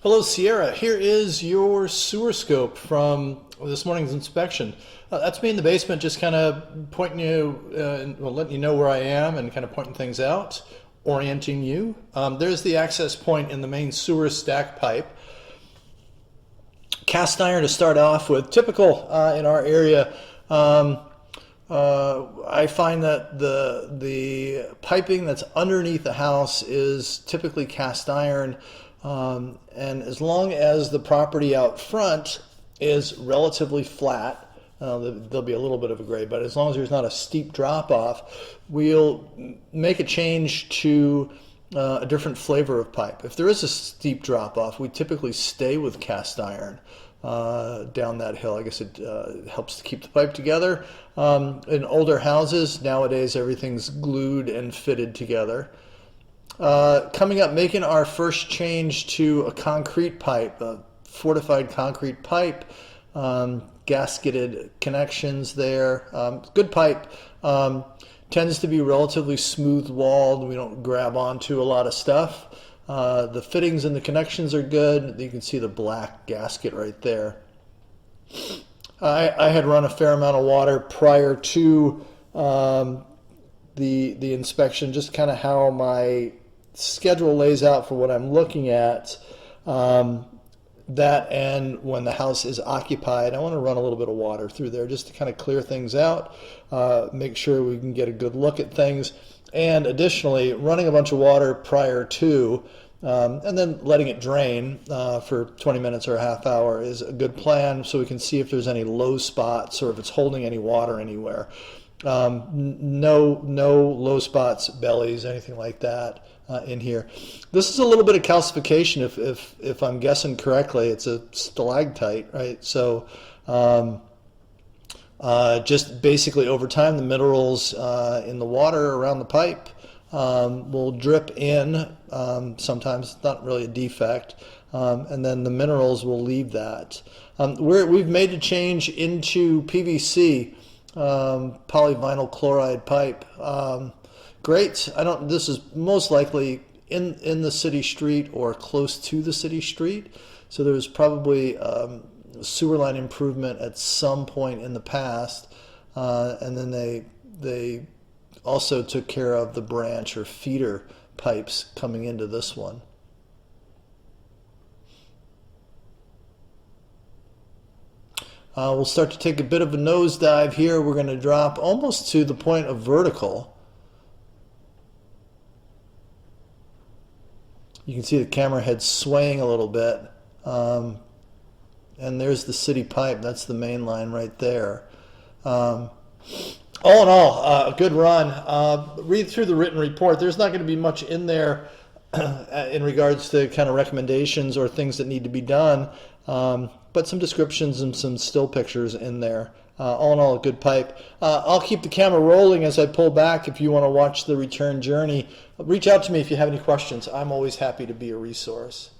Hello, Sierra. Here is your sewer scope from this morning's inspection. That's me in the basement, just kind of pointing you, well, letting you know where I am and kind of pointing things out, orienting you. There's the access point in the main sewer stack pipe. Cast iron to start off with, typical in our area. I find that the piping that's underneath the house is typically cast iron. And as long as the property out front is relatively flat, there'll be a little bit of a grade, but as long as there's not a steep drop off, we'll make a change to a different flavor of pipe. If there is a steep drop off, we typically stay with cast iron down that hill. I guess it helps to keep the pipe together. In older houses, nowadays everything's glued and fitted together. Coming up, making our first change to a concrete pipe, a fortified concrete pipe, gasketed connections there. Good pipe, tends to be relatively smooth walled. We don't grab onto a lot of stuff. The fittings and the connections are good. You can see the black gasket right there. I had run a fair amount of water prior to the inspection, just kind of how my schedule lays out for what I'm looking at. That and when the house is occupied, I want to run a little bit of water through there just to kind of clear things out, make sure we can get a good look at things, and additionally running a bunch of water prior to and then letting it drain for 20 minutes or a half hour is a good plan, so we can see if there's any low spots or if it's holding any water anywhere. No low spots, bellies, anything like that in here. This is a little bit of calcification, if I'm guessing correctly. It's a stalactite, right? So just basically over time, the minerals in the water around the pipe will drip in. Sometimes it's not really a defect, and then the minerals will leave that. We've made a change into PVC. Polyvinyl chloride pipe. Great. This is most likely in the city street or close to the city street. So there's probably sewer line improvement at some point in the past. And then they also took care of the branch or feeder pipes coming into this one. We'll start to take a bit of a nosedive here. We're going to drop almost to the point of vertical. You can see the camera head swaying a little bit. And there's the city pipe. That's the main line right there. All in all, a good run. Read through the written report. There's not going to be much in there in regards to kind of recommendations or things that need to be done. But some descriptions and some still pictures in there. All in all, a good pipe. I'll keep the camera rolling as I pull back. If you want to watch the return journey, reach out to me if you have any questions. I'm always happy to be a resource.